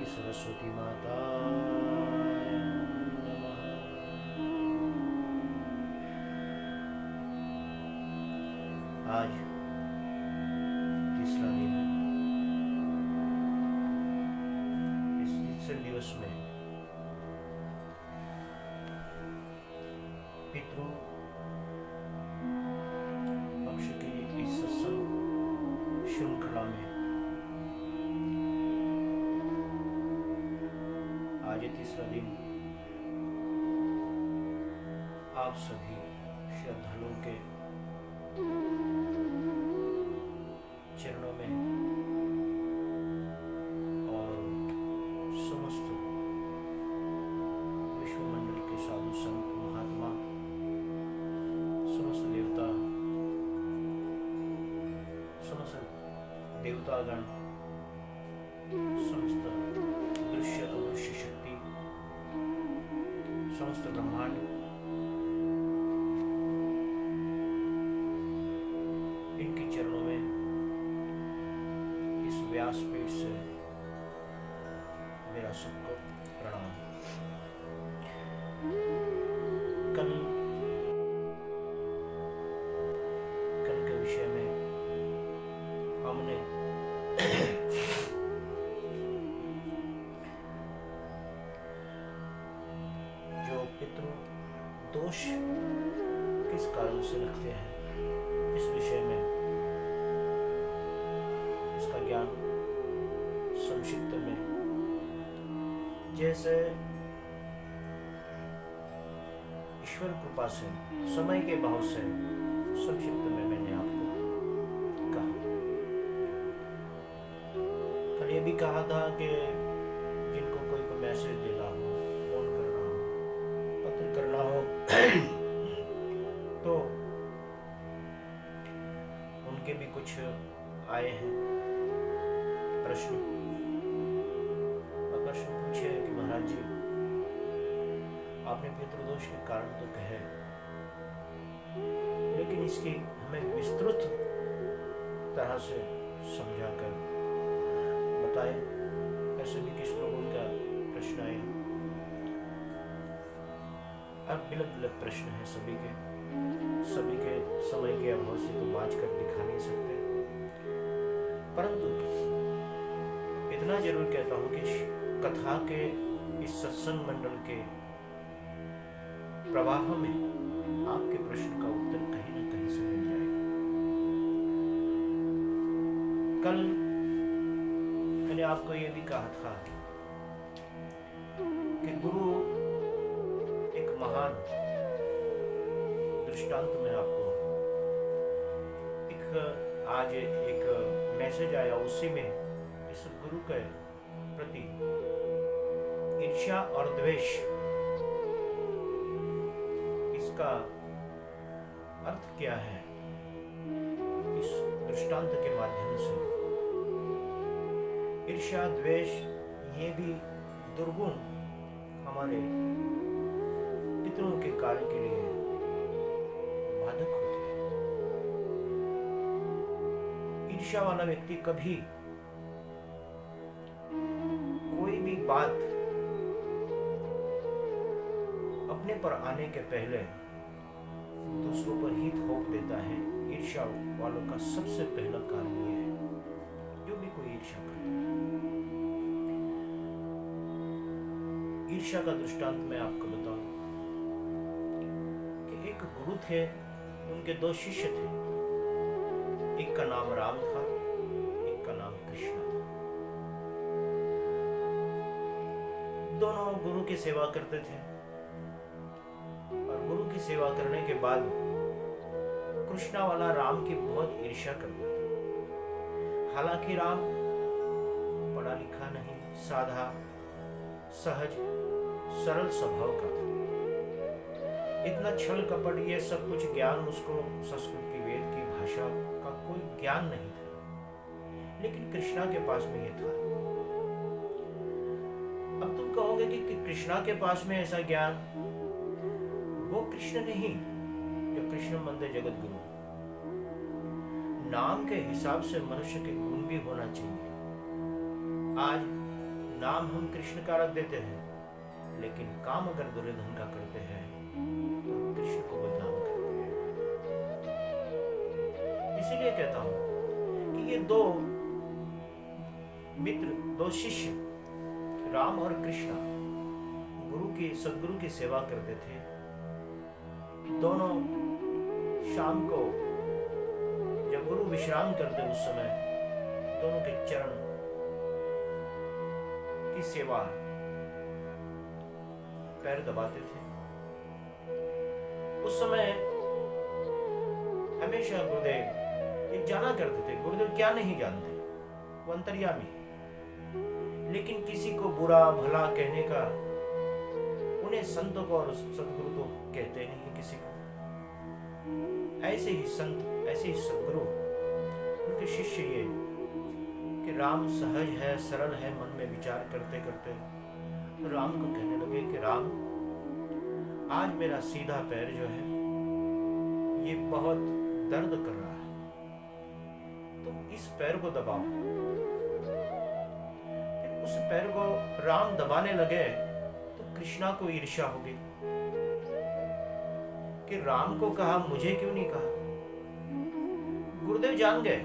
सरस्वती माता नमः। आज तीसरा दिन है। इस तीसरे दिवस में पितृ पक्ष की इस सत्संग श्रृंखला में आज तीसरा दिन आप सभी श्रद्धालुओं के चरणों में और समस्त विश्वमंडल के साधु संत महात्मा, समस्त देवतागण, समस्त दृश्य अदृश्य शक्ति, समस्त ब्रह्मांड, इनके चरणों में इस व्यासपीठ से मेरा सबको प्रणाम। कल के विषय में हमने जो पितृ दोष किस कारण से लगते हैं, इस विषय में इसका ज्ञान संक्षिप्त में, जैसे ईश्वर कृपा से, समय के भाव से संक्षिप्त में मैंने आपको कहा। कल ये भी कहा था कि जिनको कोई को मैसेज देना हो, फोन करना हो, पत्र करना हो तो उनके भी कुछ आए हैं प्रश्न। और प्रश्न पूछे कि महाराज जी, आपने पितृदोष के कारण तो कहे, लेकिन इसकी हमें विस्तृत तरह से समझाकर बताए। ऐसे भी किस लोगों का प्रश्न आए, अब अलग प्रश्न है सभी के समय के अभाव से तो बाँच कर दिखा नहीं सकते, परंतु इतना जरूर कहता हूं कि कथा के इस सत्संग मंडल के प्रवाह में आपके प्रश्न का उत्तर कहीं न कहीं से मिल जाएगा। कल मैंने आपको यह भी कहा था कि गुरु एक महान दृष्टांत में आपको आज एक मैसेज आया, उसी में इस गुरु के प्रति ईर्ष्या और द्वेष, इसका अर्थ क्या है, इस दृष्टांत के माध्यम से। ईर्ष्या द्वेष ये भी दुर्गुण हमारे पितरों के कार्य के लिए बाधक होते हैं। ईर्ष्या वाला व्यक्ति कभी कोई भी बात अपने पर आने के पहले दूसरों पर ही थोप देता है। ईर्ष्या वालों का सबसे पहला कारण यह है, जो भी कोई ईर्ष्या करता है। ईर्ष्या का दृष्टांत मैं आपको बताऊं कि एक गुरु थे, उनके दो शिष्य थे। एक का नाम राम था, एक का नाम कृष्ण था। दोनों गुरु की सेवा करते थे और गुरु की सेवा करने के बाद कृष्णा वाला राम की बहुत ईर्ष्या करता था। हालांकि राम पढ़ा लिखा नहीं, साधा सहज सरल स्वभाव का था। इतना छल कपट ये सब कुछ ज्ञान उसको संस्कृत की वेद की भाषा का कोई ज्ञान नहीं था, लेकिन कृष्णा के पास में ये था। अब तुम कहोगे कि कृष्णा के पास में ऐसा ज्ञान, वो कृष्ण नहीं जो कृष्ण मंदे जगत गुरु। नाम के हिसाब से मनुष्य के गुण भी होना चाहिए। आज नाम हम कृष्ण का रख देते हैं, लेकिन काम अगर दुर्योधन का करते हैं तो हम कृष्ण को बदनाम करते हैं। इसीलिए कहता हूं कि ये दो मित्र, दो शिष्य, राम और कृष्णा, सदगुरु की सेवा करते थे। दोनों शाम को जब गुरु विश्राम करते उस समय दोनों के चरण की सेवा, पैर दबाते थे। उस समय हमेशा गुरुदेव ये जाना करते थे, गुरुदेव क्या नहीं जानते, वो अंतर्यामी, लेकिन किसी को बुरा भला कहने का उन्हें संतों को और सदगुरु तो कहते नहीं किसी को। ऐसे ही संत, ऐसे ही सदगुरु, उनके शिष्य ये कि राम सहज है, सरल है, मन में विचार करते करते राम को कहने लगे कि राम, आज मेरा सीधा पैर जो है ये बहुत दर्द कर रहा है, तुम इस पैर को दबाओ। फिर उस पैर को राम दबाने लगे तो कृष्णा को ईर्ष्या हो गई कि राम को कहा, मुझे क्यों नहीं कहा। गुरुदेव जान गए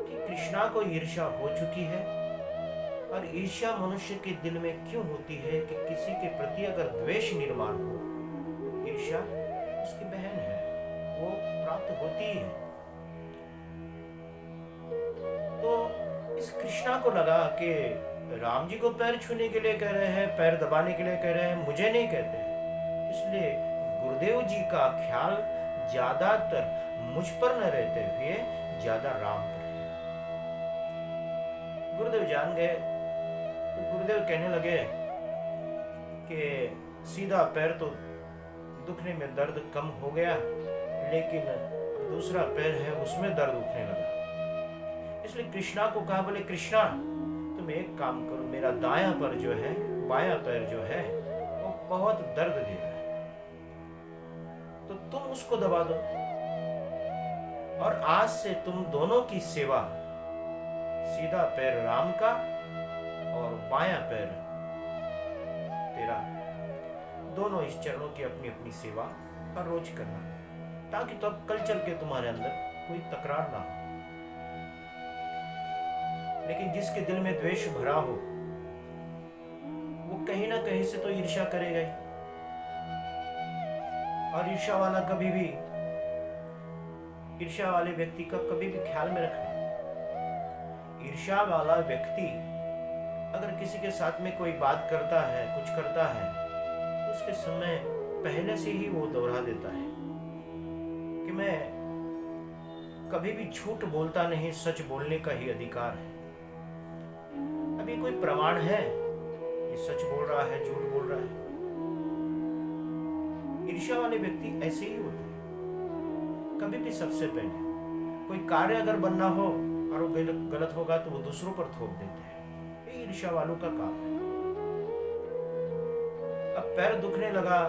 कि कृष्णा को ईर्ष्या हो चुकी है, और ईर्ष्या मनुष्य के दिल में क्यों होती है कि किसी के प्रति अगर द्वेष निर्माण हो, ईर्ष्या उसकी बहन है, वो प्राप्त होती ही है। तो इस कृष्णा को लगा कि राम जी को पैर छूने के लिए कह रहे हैं, पैर दबाने के लिए कह रहे हैं, मुझे नहीं कहते। इसलिए गुरुदेव जी का ख्याल ज्यादातर मुझ पर न रहते हुए ज्यादा राम पर है। गुरुदेव जान गए तो गुरुदेव कहने लगे कि सीधा पैर तो दुखने में दर्द कम हो गया, लेकिन दूसरा पैर है उसमें दर्द उठने लगा। इसलिए कृष्णा को कहा, बोले कृष्णा तुम एक काम करो, मेरा दायां पैर जो है, बायां पैर जो है वो बहुत दर्द दे रहा है, तो तुम उसको दबा दो, और आज से तुम दोनों की सेवा, सीधा पैर राम का और बायां पैर तेरा, दोनों इस चरणों की अपनी अपनी सेवा हर रोज करना, ताकि तब कल चल के तुम्हारे अंदर कोई तकरार ना हो। लेकिन जिसके दिल में द्वेष भरा हो वो कहीं ना कहीं से तो ईर्ष्या करेगा ही, और ईर्ष्या वाला कभी भी, ईर्ष्या वाले व्यक्ति का कभी भी ख्याल में रखना, ईर्ष्या वाला व्यक्ति अगर किसी के साथ में कोई बात करता है, कुछ करता है, तो उसके समय पहले से ही वो दोहरा देता है कि मैं कभी भी झूठ बोलता नहीं, सच बोलने का ही अधिकार है। अभी कोई प्रमाण है ये सच बोल रहा है, झूठ बोल रहा है। ईर्ष्या वाले व्यक्ति ऐसे ही होते हैं। कभी भी सबसे पहले कोई कार्य अगर बनना हो और वो गलत होगा तो वो दूसरों पर थोप देते हैं। ये ईर्ष्या वालों का काम है। अब पैर दुखने लगा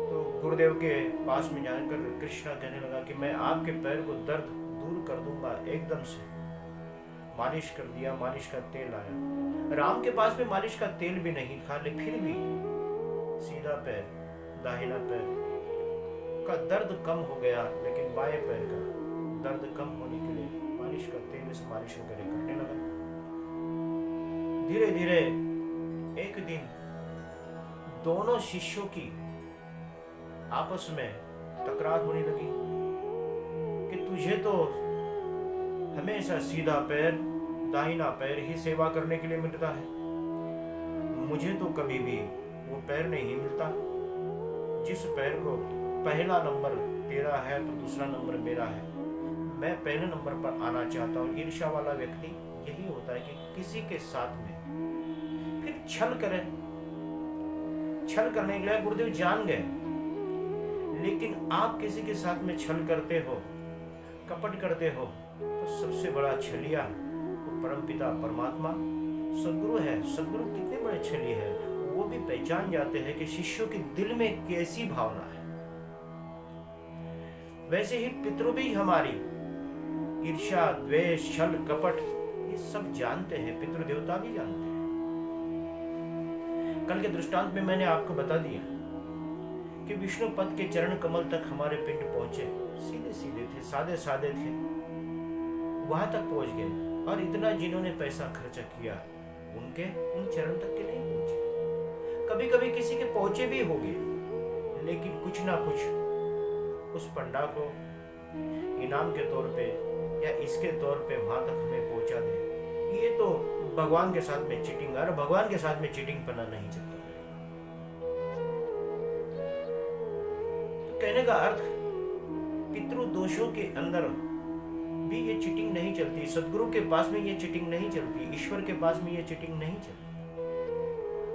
तो गुरुदेव के पास में जाकर कृष्णा कहने लगा कि मैं आपके पैर को दर्द दूर कर दूंगा एकदम से। मालिश कर दिया, मालिश का तेल आया। राम के पास में मालिश का तेल भी नहीं था, लेकिन फिर भी सीधा पैर, दाहिना पैर का दर्द कम हो गया, लेकिन बाएं पैर का दर्द कम होने के लिए मालिश का तेल से मालिश वगैरह करने लगा। धीरे धीरे एक दिन दोनों शिष्यों की आपस में तकरार होने लगी कि तुझे तो हमेशा सीधा पैर, दाहिना पैर ही सेवा करने के लिए मिलता है, मुझे तो कभी भी वो पैर नहीं मिलता। जिस पैर को पहला नंबर तेरा है तो दूसरा नंबर मेरा है, मैं पहले नंबर पर आना चाहता हूँ। ईर्ष्या वाला व्यक्ति यही होता है कि किसी के साथ में फिर छल करे। छल करने के लिए गुरुदेव जान गए, लेकिन आप किसी के साथ में छल करते हो, कपट करते हो, तो सबसे बड़ा छलिया वो परमपिता परमात्मा सदगुरु है। सदगुरु कितने बड़े छली है, वो भी पहचान जाते हैं कि शिष्यों के दिल में कैसी भावना है। वैसे ही पितृ भी हमारी ईर्ष्या, द्वेष, छल, कपट, ये ये सब जानते हैं, पितृ देवता भी जानते हैं। कल के दृष्टांत में मैंने आपको बता दिया कि विष्णु पद के चरण कमल तक हमारे पिंड पहुंचे, सीधे सीधे थे, सादे सादे थे, वहां तक पहुंच गए। और इतना जिन्होंने पैसा खर्चा किया उनके उन चरण तक के नहीं पहुंचे। कभी कभी किसी के पहुंचे भी होंगे, लेकिन कुछ ना कुछ उस पंडा को इनाम के तौर पे या इसके तौर पे वहां तक हमें पहुंचा दे। ये तो भगवान के साथ में चीटिंग, और भगवान के साथ में चीटिंग पना नहीं चलता। तो कहने का अर्थ, पितृ दोषों के अंदर भी ये चीटिंग नहीं चलती, सदगुरु के पास में ये चीटिंग नहीं चलती, ईश्वर के पास में ये चीटिंग नहीं चलती।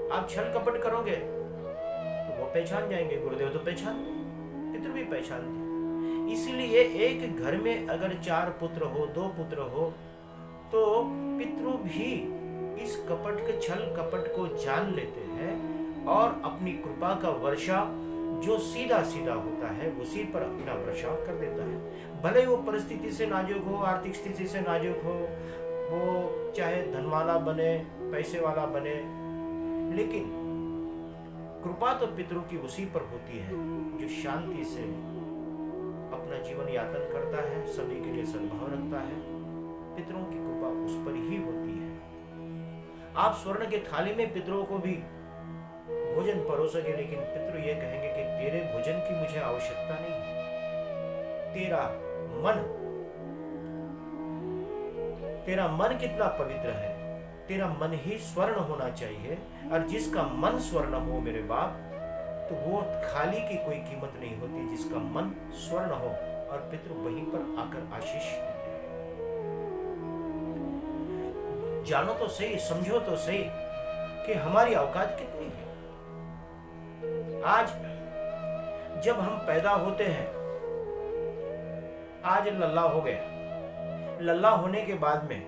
आप छल कपट करोगे तो वो पहचान जाएंगे, गुरुदेव तो पहचान, पितृ भी पहचानते। इसीलिए एक घर में अगर 4 पुत्र हो, 2 पुत्र हो, तो पितृ भी इस कपट के छल कपट को जान लेते हैं और अपनी कृपा का वर्षा जो सीधा सीधा होता है उसी पर अपना वर्षा कर देता है। भले वो परिस्थिति से नाजुक हो, आर्थिक स्थिति से नाजुक हो, वो चाहे धन वाला बने, पैसे वाला बने, लेकिन कृपा तो पितरों की उसी पर होती है जो शांति से अपना जीवन यापन करता है, सभी के लिए सद्भाव रखता है। पितरों की कृपा उस पर ही होती है। आप स्वर्ण के थाली में पितरों को भी भोजन परोसोगे, लेकिन पितृ ये कहेंगे कि तेरे भोजन की मुझे आवश्यकता नहीं है। तेरा मन कितना पवित्र है, तेरा मन ही स्वर्ण होना चाहिए। और जिसका मन स्वर्ण हो मेरे बाप, तो वो खाली की कोई कीमत नहीं होती, जिसका मन स्वर्ण हो। और पितृ वहीं पर आकर आशीष देते हैं। जानो तो सही, समझो तो सही कि हमारी औकात कितनी है। आज जब हम पैदा होते हैं, आज लल्ला हो गया, लल्ला होने के बाद में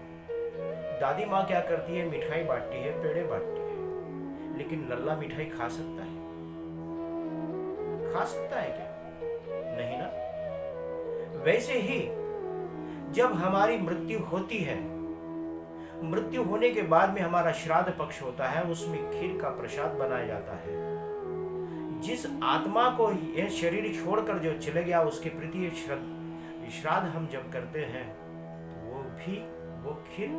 दादी माँ क्या करती है, मिठाई बांटती है, पेड़े बांटती है। लेकिन लल्ला मिठाई खा सकता है? खा सकता है क्या? नहीं ना। वैसे ही जब हमारी मृत्यु होती है, मृत्यु होने के बाद में हमारा श्राद्ध पक्ष होता है, उसमें खीर का प्रसाद बनाया जाता है। जिस आत्मा को यह शरीर छोड़कर जो चले गया, उसके प्रति श्राद्ध हम जब करते हैं, तो वो खीर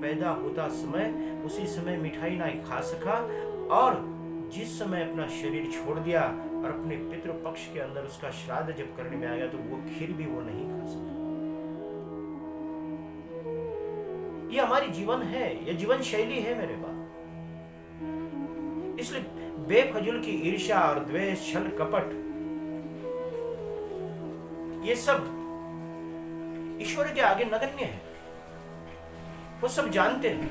पैदा होता समय उसी समय मिठाई ना खा सका, और जिस समय अपना शरीर छोड़ दिया और अपने पितृ पक्ष के अंदर उसका श्राद्ध जब करने में आ गया, तो वो खीर भी वो नहीं खा सका। ये हमारी जीवन है, ये जीवन शैली है मेरे बाप। इसलिए बेफजूल की ईर्ष्या और द्वेष, छल कपट, ये सब ईश्वर के आगे नगण्य है। वो सब जानते हैं,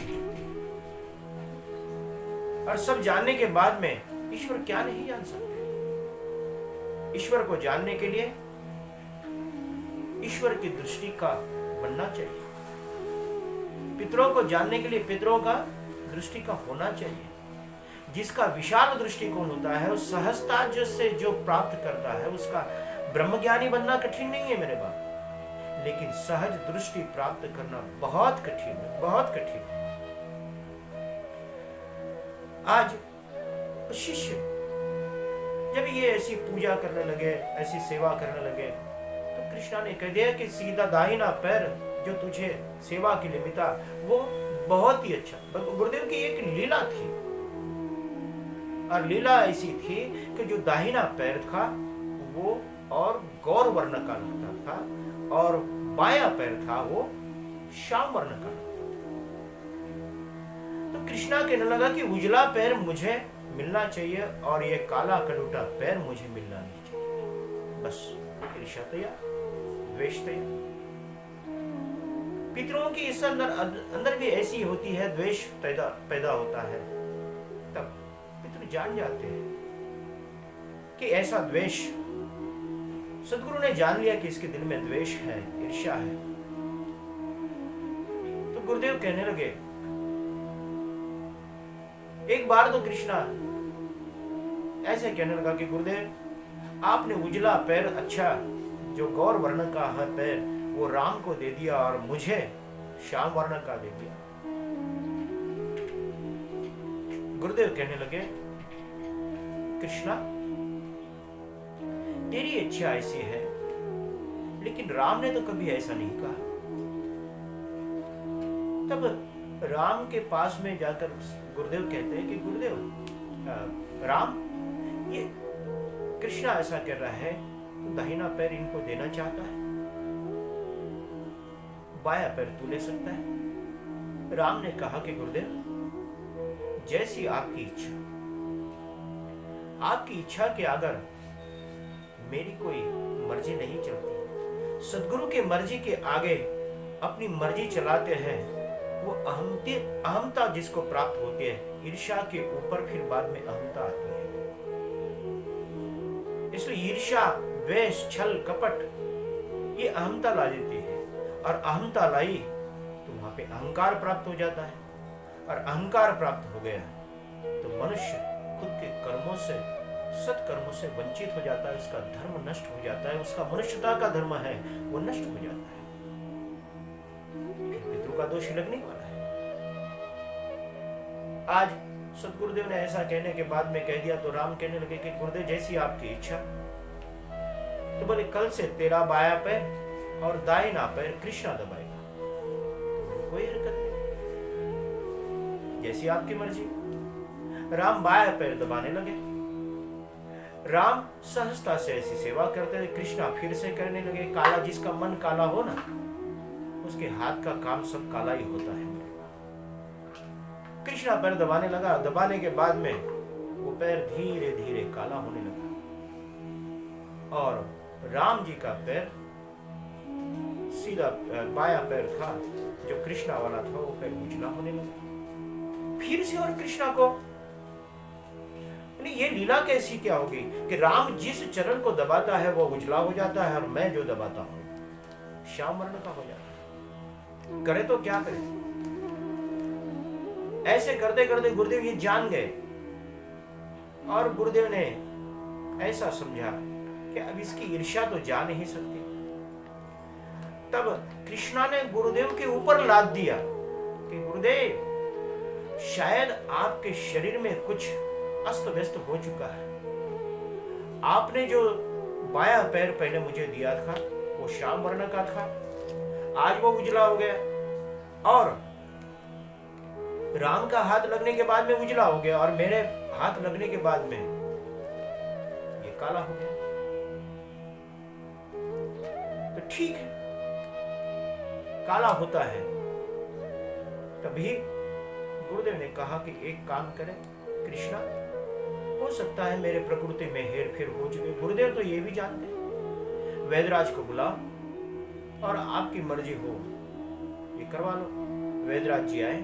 और सब जानने के बाद में ईश्वर क्या नहीं जान सकते। ईश्वर को जानने के लिए ईश्वर की दृष्टि का बनना चाहिए। पितरों को जानने के लिए पितरों का दृष्टि का होना चाहिए। जिसका विशाल दृष्टिकोण होता है, उस सहजता जिससे जो प्राप्त करता है, उसका ब्रह्मज्ञानी बनना कठिन नहीं है मेरे बाप, लेकिन सहज दृष्टि प्राप्त करना बहुत कठिन है, बहुत कठिन है। आज शिष्य जब ये ऐसी पूजा करने लगे, ऐसी सेवा करने लगे, तो कृष्णा ने कह दिया कि सीधा दाहिना पैर जो तुझे सेवा के लिए मिला, वो बहुत ही अच्छा। गुरुदेव की एक लीला थी, और लीला ऐसी थी कि जो दाहिना पैर था वो और गौर वर्ण का लगता था, और बायां पैर था वो श्याम वर्ण का लगता था। तो कृष्णा कहने लगा कि उजला पैर मुझे मिलना चाहिए और ये काला कलूटा पैर मुझे मिलना नहीं चाहिए। बस ईर्ष्या तैयार, द्वेष तैयार। पितरों की इस अंदर भी ऐसी होती है, द्वेष पैदा होता है। तब पितृ जान जाते हैं कि ऐसा द्वेष, सदगुरु ने जान लिया कि इसके दिल में द्वेष है, ईर्ष्या है। तो गुरुदेव कहने लगे, एक बार तो कृष्णा ऐसे कहने लगा कि गुरुदेव आपने उजला पैर, अच्छा जो गौर वर्ण का है पैर, वो राम को दे दिया, और मुझे श्याम वर्ण का दे दिया। गुरुदेव कहने लगे, कृष्णा तेरी इच्छा ऐसी है, लेकिन राम ने तो कभी ऐसा नहीं कहा। तब राम के पास में जाकर गुरुदेव कहते हैं कि गुरुदेव, राम, ये कृष्णा ऐसा कर रहा है तो दाहिना पैर इनको देना चाहता है, बाया पैर तू ले सकता है। राम ने कहा कि गुरुदेव, जैसी आपकी इच्छा, आपकी इच्छा के अगर मेरी कोई मर्जी नहीं चलती, सदगुरु की मर्जी के आगे अपनी मर्जी चलाते हैं, वो अहमता जिसको प्राप्त होती है, ईर्ष्या के ऊपर फिर बाद में अहमता आती है। इसलिए ईर्ष्या, द्वेष, छल, कपट ये अहमता ला देती है, और अहमता लाई तो वहां पे अहंकार प्राप्त हो जाता है, और अहंकार प्राप्त हो गया तो मनुष्य खुद के कर्मों से, सत्कर्मों से वंचित हो जाता है, उसका धर्म नष्ट हो जाता है, उसका मनुष्यता का धर्म है वो नष्ट हो जाता है, फिर पितृ का दोष लगने वाला है। आज सतगुरुदेव ने ऐसा कहने के बाद में कह दिया तो राम कहने लगे कि गुरुदेव जैसी आपकी इच्छा। तो बोले कल से तेरा बाया पैर और दाहिना पैर कृष्णा दबाएगा, कोई हरकत नहीं, जैसी आपकी मर्जी। राम बाया पैर दबाने लगे। राम सहजता से ऐसी सेवा करते थे। कृष्णा फिर से करने लगे। काला, जिसका मन काला हो ना, उसके हाथ का काम सब काला ही होता है। कृष्णा पैर दबाने लगा। दबाने के बाद में वो पैर धीरे धीरे काला होने लगा, और राम जी का पैर सीधा बाया पैर था जो कृष्णा वाला था, वो पैर उजला होने लगा। फिर से और कृष्णा को ये लीला कैसी क्या होगी कि राम जिस चरण को दबाता है वो उजला हो जाता है, और मैं जो दबाता हूं श्याम वर्ण का हो जाता है। करे तो क्या करे। ऐसे करते करते गुरुदेव ये जान गए, और गुरुदेव ने ऐसा समझा कि अब इसकी ईर्ष्या तो जा नहीं सकती। तब कृष्णा ने गुरुदेव के ऊपर लाद दिया कि गुरुदेव, शायद आपके शरीर में कुछ अस्त व्यस्त हो चुका है। आपने जो बाया पैर पहले मुझे दिया था वो श्याम वर्ण का था, आज वो उजला हो गया, और राम का हाथ लगने के बाद में उजला हो गया, और मेरे हाथ लगने के बाद में ये काला हो गया। तो ठीक है, काला होता है। तभी गुरुदेव ने कहा कि एक काम करें कृष्णा, हो सकता है मेरे प्रकृति में हेर फेर हो चुके। गुरुदेव तो ये भी जानते, वैदराज को बुलाओ और आपकी मर्जी हो ये करवा लो। वैदराज जी आए।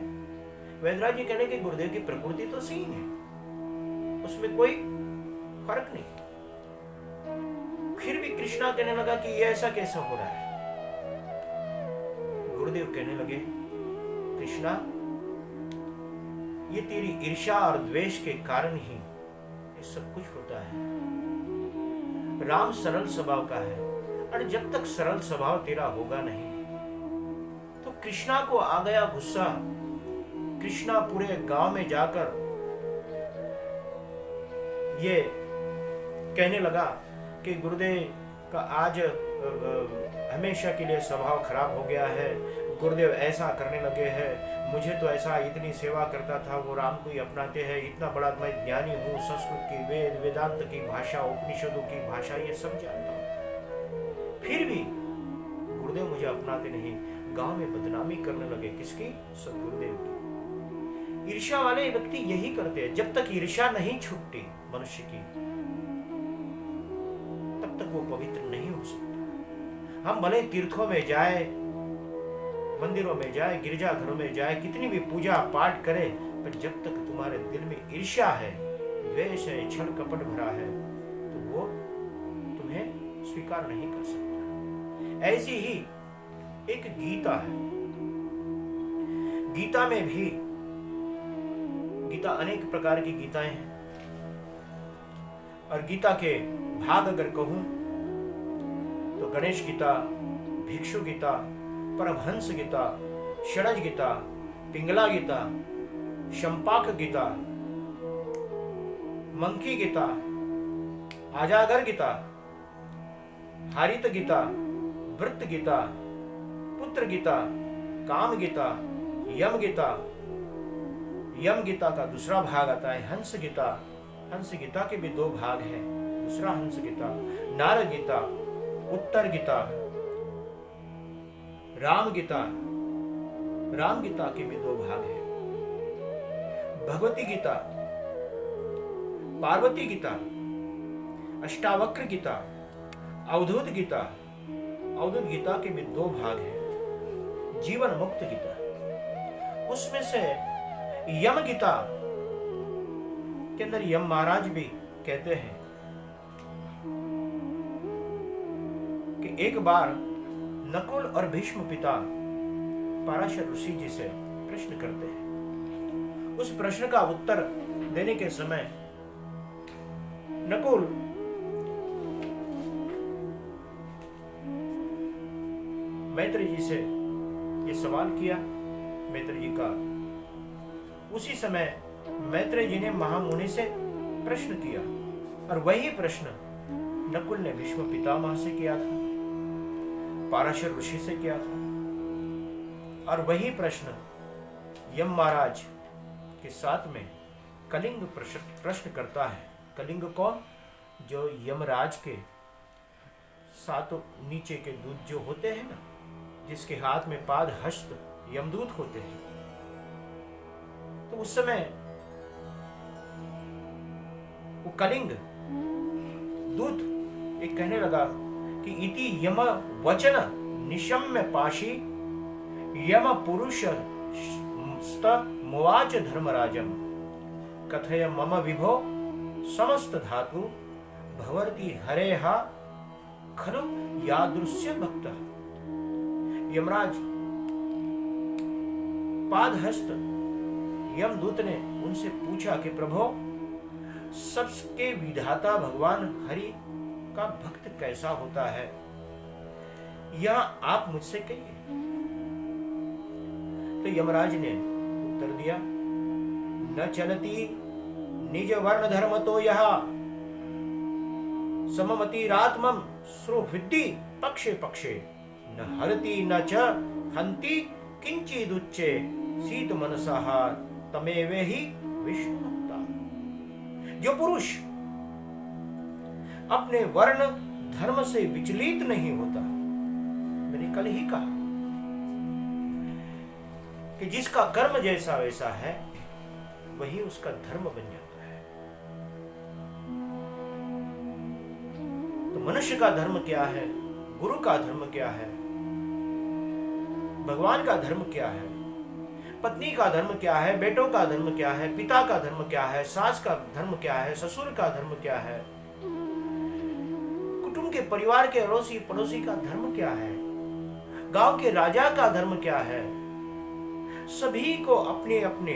वैदराज जी कहने के गुरुदेव की प्रकृति तो सही है, उसमें कोई फर्क नहीं। फिर भी कृष्णा कहने लगा कि ये ऐसा कैसा हो रहा है। गुरुदेव कहने लगे, कृष्णा, ये तेरी ईर्ष्या और द्वेष के कारण ही ये सब कुछ होता है। राम सरल स्वभाव का है, और जब तक सरल स्वभाव तेरा होगा नहीं तो कृष्णा को आ गया गुस्सा। कृष्णा पूरे गांव में जाकर ये कहने लगा कि गुरुदेव का आज हमेशा के लिए स्वभाव खराब हो गया है। गुरुदेव ऐसा करने लगे हैं, मुझे तो ऐसा इतनी सेवा करता था, वो राम को ही अपनाते हैं। इतना बड़ा मैं ज्ञानी हूँ, संस्कृत की, वेद वेदांत की भाषा, उपनिषदों की भाषा ये सब जानता हूँ, फिर भी गुरुदेव मुझे अपनाते नहीं। गांव में बदनामी करने लगे। किसकी? सदगुरुदेव की। ईर्ष्या वाले व्यक्ति यही करते हैं। जब तक ईर्ष्या नहीं छूटती मनुष्य की, तब तक वो पवित्र नहीं हो सकता। हम भले तीर्थों में जाए, मंदिरों में जाए, गिरजाघरों में जाए, कितनी भी पूजा पाठ करें, पर जब तक तुम्हारे दिल में ईर्ष्या है, द्वेष है, छल कपट भरा है, तो वो तुम्हें स्वीकार नहीं कर सकता। ऐसी ही एक गीता है। गीता में भी, गीता अनेक प्रकार की गीताएं हैं, और गीता के भाग अगर कहूं तो गणेश गीता, भिक्षु गीता, परमहंस गीता, षडज गीता, पिंगला गीता, शंपाक गीता, मंकी गीता, आजागर गीता, हारित गीता, वृत्त गीता, पुत्र गीता, काम गीता, यम गीता। यम गीता का दूसरा भाग आता है हंस गीता। हंस गीता के भी दो भाग हैं। दूसरा हंस गीता, नार गीता, उत्तर गीता, राम गीता। राम गीता के भी दो भाग हैं। भगवती गीता, पार्वती गीता, अष्टावक्र गीता, अवधूत गीता। अवधूत गीता के भी दो भाग हैं। जीवन मुक्त गीता, उसमें से यम गीता के अंदर यम महाराज भी कहते हैं कि एक बार नकुल और भीष्म पिता पराशर ऋषि जी से प्रश्न करते हैं। उस प्रश्न का उत्तर देने के समय नकुल मैत्री जी से ये सवाल किया। मैत्री जी का उसी समय मैत्री जी ने महामुनि से प्रश्न किया और वही प्रश्न नकुल ने भीष्म पितामह से किया था, पराशर ऋषि से किया था। और वही प्रश्न यम महाराज के साथ में कलिंग प्रश्न करता है। कलिंग कौन? जो यमराज के सातों नीचे के दूत जो होते हैं ना, जिसके हाथ में पाद हस्त यमदूत होते हैं। तो उस समय वो कलिंग दूत एक कहने लगा कि इति यम वचन निशम्य पाशी यम पुरुष स्त मुवाच धर्मराजम कथय मम विभो समस्त धातु भवर्ति हरेहा खलु यादृश्य भक्त। यमराज पादहस्त यमदूत ने उनसे पूछा कि प्रभो, सबके विधाता भगवान हरि का भक्त कैसा होता है, यह आप मुझसे कहिए। तो यमराज ने उत्तर दिया, न चलती निज वर्ण धर्म तो यह सममतिरात्मम श्रुविद्धि पक्षे पक्षे न हरति न च हंति किंचिदुच्चे सीत मनसः तमेवे ही विष्णु भक्ता। जो पुरुष अपने वर्ण धर्म से विचलित नहीं होता, मैंने कल ही कहा कि जिसका कर्म जैसा वैसा है वही उसका धर्म बन जाता है। तो मनुष्य का धर्म क्या है, गुरु का धर्म क्या है, भगवान का धर्म क्या है, पत्नी का धर्म क्या है, बेटों का धर्म क्या है, पिता का धर्म क्या है, सास का धर्म क्या है, ससुर का धर्म क्या है, कुटुंब के परिवार के अड़ोसी पड़ोसी का धर्म क्या है, गांव के राजा का धर्म क्या है। सभी को अपने अपने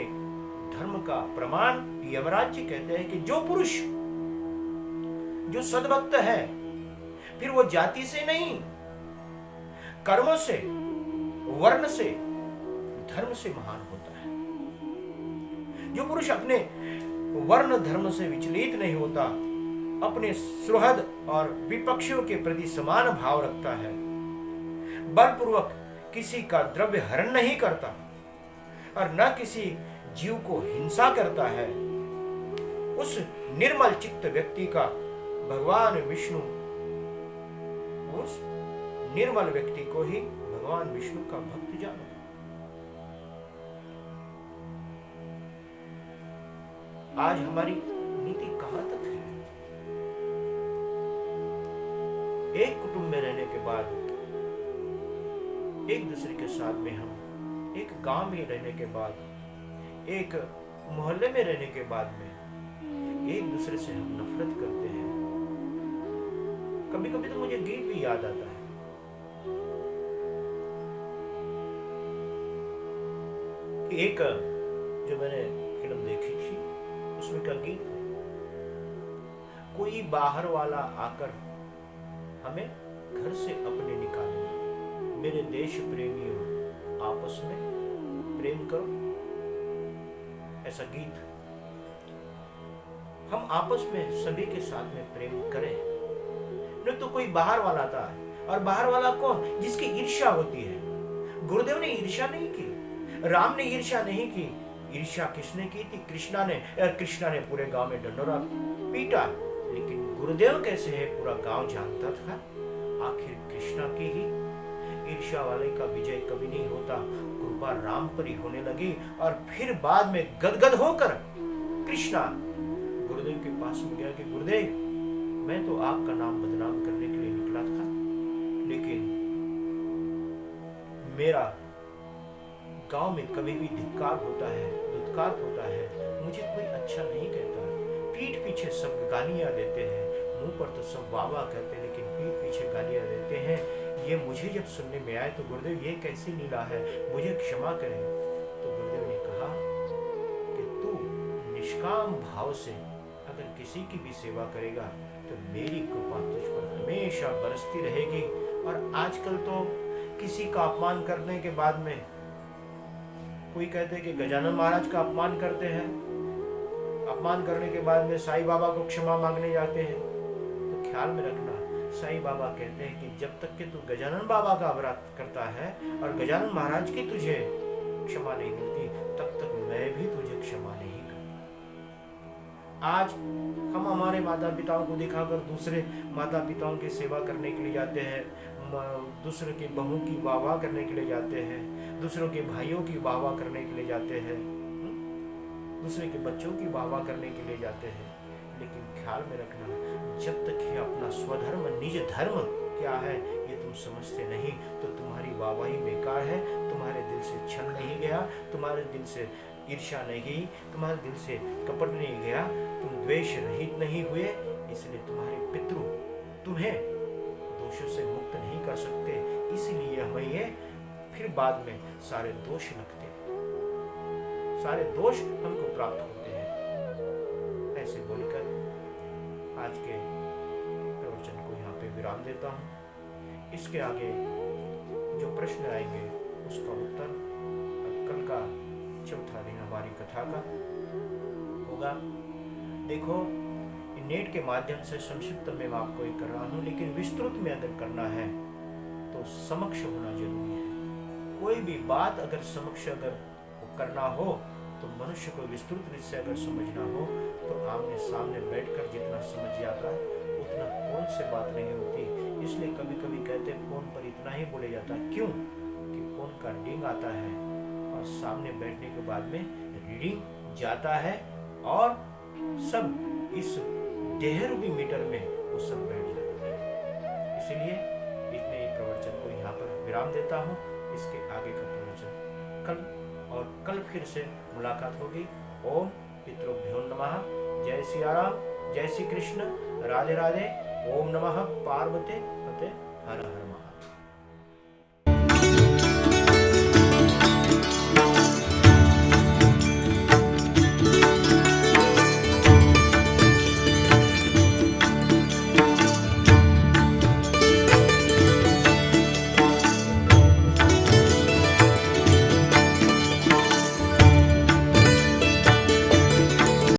धर्म का प्रमाण यमराज जी कहते हैं कि जो पुरुष जो सद्भक्त है, फिर वो जाति से नहीं, कर्म से, वर्ण से, धर्म से महान होता है। जो पुरुष अपने वर्ण धर्म से विचलित नहीं होता, अपने सुहृद और विपक्षियों के प्रति समान भाव रखता है, बलपूर्वक किसी का द्रव्य हरण नहीं करता और न किसी जीव को हिंसा करता है, उस निर्मल चित्त व्यक्ति का भगवान विष्णु, उस निर्मल व्यक्ति को ही भगवान विष्णु का भक्त जानो। आज हमारी नीति कहां तक है? एक कुटुंब में रहने के बाद, एक दूसरे के साथ में हम एक गांव में रहने के बाद, एक मोहल्ले में रहने के बाद में एक दूसरे से हम नफरत करते हैं। कभी कभी तो मुझे गीत भी याद आता है। एक जो मैंने फिल्म देखी थी, उसमें का गीत है, कोई बाहर वाला आकर हमें घर से अपने निकाले, मेरे देश प्रेमियों आपस में प्रेम करो, ऐसा गीत। हम आपस में सभी के साथ में प्रेम करें। नहीं तो कोई बाहर वाला आता है, और बाहर वाला कौन? जिसकी ईर्ष्या होती है। गुरुदेव ने ईर्ष्या नहीं की, राम ने ईर्ष्या नहीं की। ईर्ष्या किसने की थी? कृष्णा ने पूरे गांव में डंडोरा पीटा, लेकिन गुरुदेव कैसे है पूरा गांव जानता था। आखिर कृष्णा की ही ईर्ष्या वाले का विजय कभी नहीं होता। कृपा राम पर ही होने लगी, और फिर बाद में गदगद होकर कृष्णा गुरुदेव के पास में गया कि गुरुदेव, मैं तो आपका नाम बदनाम करने के लिए निकला था, लेकिन मेरा गांव में कभी भी धिक्कार होता है, दुत्कार होता है, मुझे कोई अच्छा नहीं कहता। पीठ पीछे सब गालियां देते हैं, मुंह पर तो सब वाह वाह कहते हैं, लेकिन पीठ पीछे गालियां देते हैं। ये मुझे जब सुनने में आए तो गुरुदेव ये कैसी लीला है, मुझे क्षमा करें। तो गुरुदेव ने कहा कि तू निष्काम भाव से अगर किसी की भी सेवा करेगा तो मेरी कृपा तुझ पर हमेशा बरसती रहेगी। और आजकल तो किसी का अपमान करने के बाद में कोई कहते हैं कि गजानन महाराज का अपमान करते हैं, अपमान करने के बाद में साईं बाबा को क्षमा मांगने जाते हैं। तो ख्याल में रखना, साईं बाबा कहते हैं कि जब तक कि तू गजानन बाबा का अपराध करता है और गजानन महाराज की तुझे क्षमा नहीं मिलती, तब तक मैं भी तुझे क्षमा नहीं करता। आज हम हमारे माता पिताओं को दिखाकर दूसरे माता पिताओं की सेवा करने के लिए जाते हैं, दूसरे की बहू की वाहवाह करने के लिए जाते हैं, दूसरों के भाइयों की वाहवाह करने के लिए जाते हैं, दूसरे के बच्चों की वाहवाह करने के लिए जाते हैं। लेकिन ख्याल में रखना, जब तक ये अपना स्वधर्म निज धर्म क्या है ये तुम समझते नहीं, तो तुम्हारी वाहवाही बेकार है। तुम्हारे दिल से छल नहीं गया, तुम्हारे दिल से ईर्ष्या नहीं, तुम्हारे दिल से कपट नहीं गया, तुम द्वेष रहित नहीं हुए, इसलिए तुम्हारे पितृ तुम्हें दोषों से मुक्त नहीं कर सकते। इसलिए हमें ये फिर बाद में सारे दोष लगते हैं, सारे दोष हमको प्राप्त होते हैं। ऐसे बोलकर आज के प्रवचन को यहाँ पे विराम देता हूँ। इसके आगे जो प्रश्न आएंगे उसका उत्तर कल का चौथा दिन हमारी कथा का होगा। देखो, नेट के माध्यम से संक्षिप्त में मैं आपको ये कर रहा हूँ, लेकिन विस्तृत में अगर करना है तो समक्ष होना जरूरी है। कोई भी बात अगर समक्ष अगर करना हो तो मनुष्य को विस्तृत रूप से अगर समझना हो तो आमने सामने बैठकर जितना समझ जाता है उतना फोन से बात नहीं होती। इसलिए कभी कभी कहते हैं फोन पर इतना ही बोले जाता है। क्यों? कि फोन का रिंग आता है और सामने बैठने के बाद में रीडिंग जाता है और सब इस 1.5 रूपी मीटर में वो सब बैठ जाता है। इसलिए इतने ही प्रवचन को यहाँ पर विराम देता हूँ। इसके आगे का प्रवचन कल, और कल फिर से मुलाकात होगी। ओम पितृभ्यो नमः। जय सिया राम, जय श्री कृष्ण, राधे राधे। ओम नमः पार्वते पते हर हर।